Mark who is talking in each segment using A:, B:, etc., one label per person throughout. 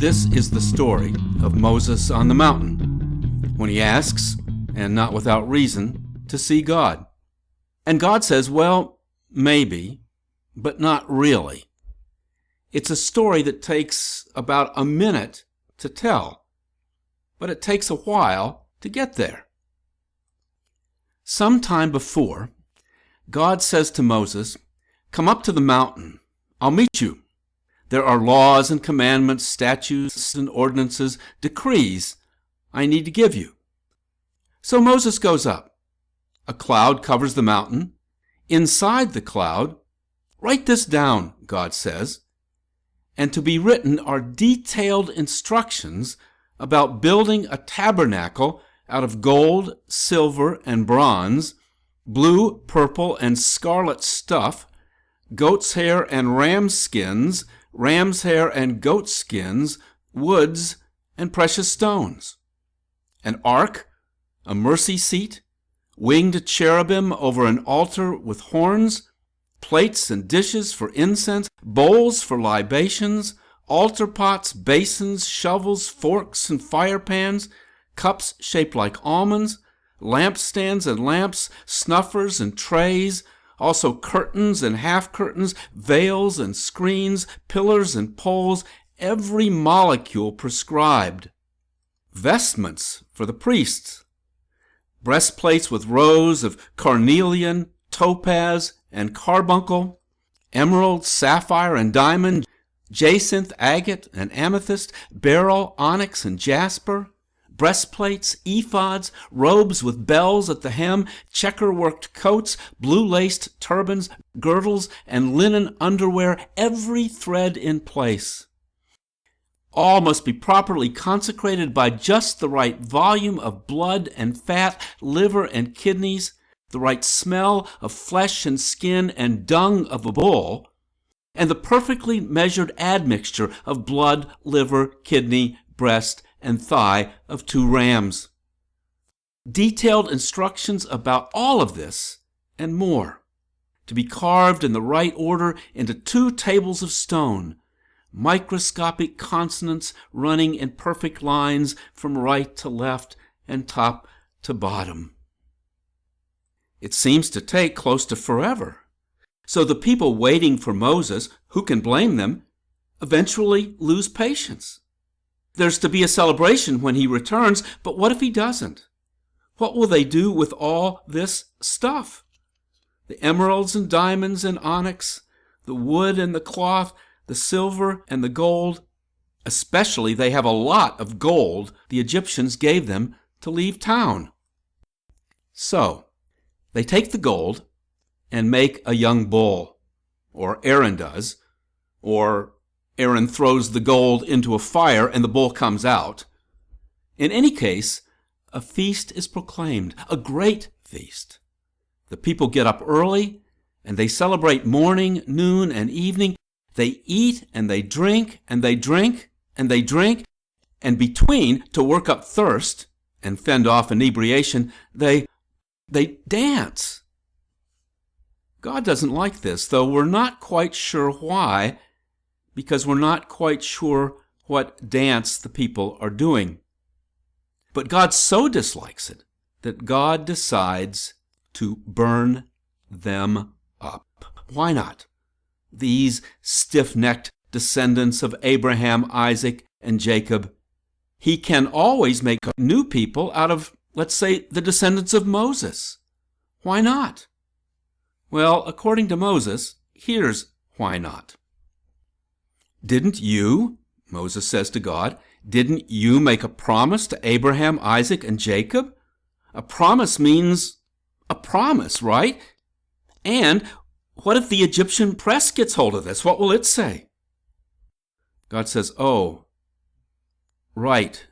A: This is the story of Moses on the mountain, when he asks, and not without reason, to see God. And God says, well, maybe, but not really. It's a story that takes about a minute to tell, but it takes a while to get there. Sometime before, God says to Moses, "Come up to the mountain. I'll meet you. There are laws and commandments, statutes and ordinances, decrees I need to give you." So Moses goes up. A cloud covers the mountain. Inside the cloud, "Write this down," God says. And to be written are detailed instructions about building a tabernacle out of gold, silver, and bronze, blue, purple, and scarlet stuff, goat's hair and ram's skins, ram's hair and goat skins, woods, and precious stones. An ark, a mercy seat, winged cherubim over an altar with horns, plates and dishes for incense, bowls for libations, altar pots, basins, shovels, forks, and fire pans, cups shaped like almonds, lampstands and lamps, snuffers and trays, also curtains and half-curtains, veils and screens, pillars and poles, every molecule prescribed. Vestments for the priests, breastplates with rows of carnelian, topaz, and carbuncle, emerald, sapphire, and diamond, jacinth, agate, and amethyst, beryl, onyx, and jasper, breastplates, ephods, robes with bells at the hem, checker-worked coats, blue-laced turbans, girdles, and linen underwear, every thread in place. All must be properly consecrated by just the right volume of blood and fat, liver and kidneys, the right smell of flesh and skin and dung of a bull, and the perfectly measured admixture of blood, liver, kidney, breast, and thigh of 2 rams. Detailed instructions about all of this and more, to be carved in the right order into 2 tables of stone, microscopic consonants running in perfect lines from right to left and top to bottom. It seems to take close to forever. So the people waiting for Moses, who can blame them, eventually lose patience. There's to be a celebration when he returns, but what if he doesn't? What will they do with all this stuff? The emeralds and diamonds and onyx, the wood and the cloth, the silver and the gold. Especially they have a lot of gold the Egyptians gave them to leave town. So they take the gold and make a young bull, or Aaron does, or Aaron throws the gold into a fire and the bull comes out. In any case, a feast is proclaimed, a great feast. The people get up early and they celebrate morning, noon, and evening. They eat and they drink and they drink and they drink, and between, to work up thirst and fend off inebriation, they dance. God doesn't like this, though we're not quite sure why, because we're not quite sure what dance the people are doing. But God so dislikes it that God decides to burn them up. Why not? These stiff-necked descendants of Abraham, Isaac, and Jacob. He can always make new people out of, let's say, the descendants of Moses. Why not? Well, according to Moses, here's why not. Didn't you, Moses says to God, didn't you make a promise to Abraham, Isaac, and Jacob? A promise means a promise, right? And what if the Egyptian press gets hold of this? What will it say? God says, oh, right.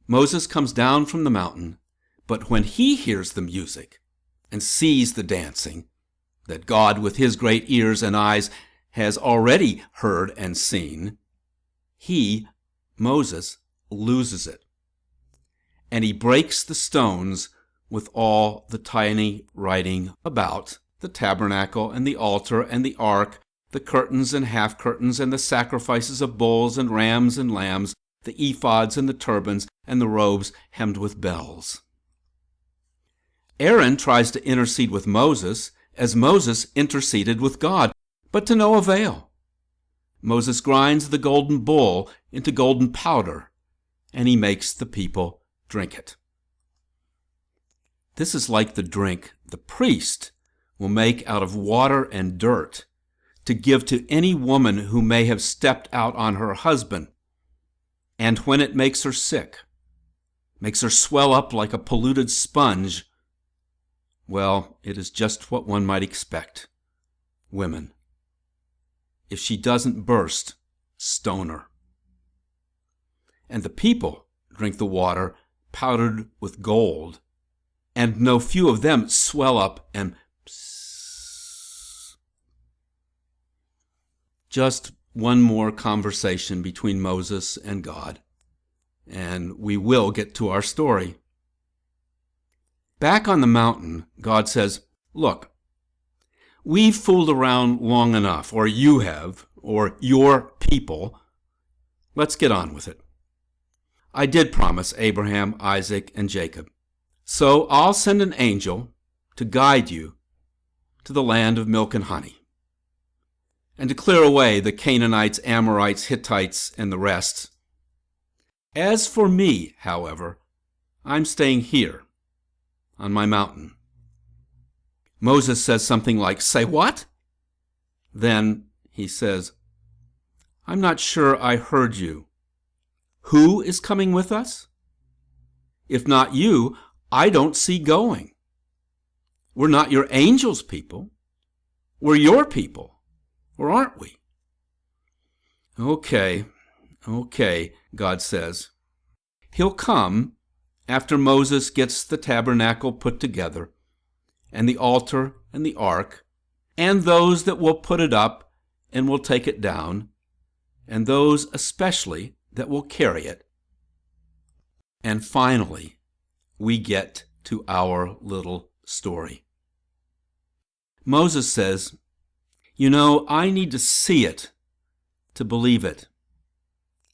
A: Moses comes down from the mountain, but when he hears the music and sees the dancing that God with his great ears and eyes has already heard and seen, he, Moses, loses it. And he breaks the stones with all the tiny writing about the tabernacle and the altar and the ark, the curtains and half-curtains and the sacrifices of bulls and rams and lambs, the ephods and the turbans and the robes hemmed with bells. Aaron tries to intercede with Moses as Moses interceded with God, but to no avail. Moses grinds the golden bull into golden powder, and he makes the people drink it. This is like the drink the priest will make out of water and dirt to give to any woman who may have stepped out on her husband, and when it makes her sick, makes her swell up like a polluted sponge, well, it is just what one might expect. Women. If she doesn't burst, stone her. And the people drink the water powdered with gold, and no few of them swell up and psss. Just one more conversation between Moses and God, and we will get to our story. Back on the mountain, God says, look, we've fooled around long enough, or you have, or your people. Let's get on with it. I did promise Abraham, Isaac, and Jacob. So I'll send an angel to guide you to the land of milk and honey, and to clear away the Canaanites, Amorites, Hittites, and the rest. As for me, however, I'm staying here on my mountain. Moses says something like, "Say what?" Then he says, "I'm not sure I heard you. Who is coming with us? If not you, I don't see going. We're not your angels' people. We're your people, or aren't we?" Okay, God says. He'll come after Moses gets the tabernacle put together, and the altar and the ark, and those that will put it up and will take it down, and those especially that will carry it. And finally, we get to our little story. Moses says, I need to see it to believe it.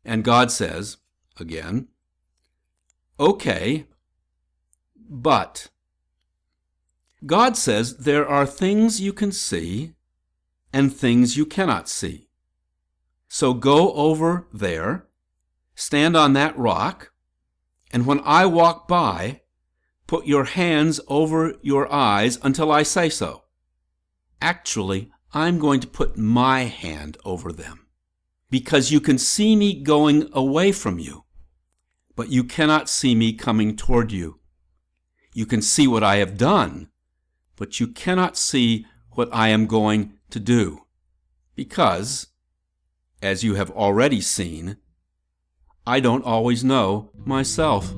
A: And God says, again, okay, but God says there are things you can see and things you cannot see. So go over there, stand on that rock, and when I walk by, put your hands over your eyes until I say so. Actually, I'm going to put my hand over them, because you can see me going away from you, but you cannot see me coming toward you. You can see what I have done, but you cannot see what I am going to do, because, as you have already seen, I don't always know myself.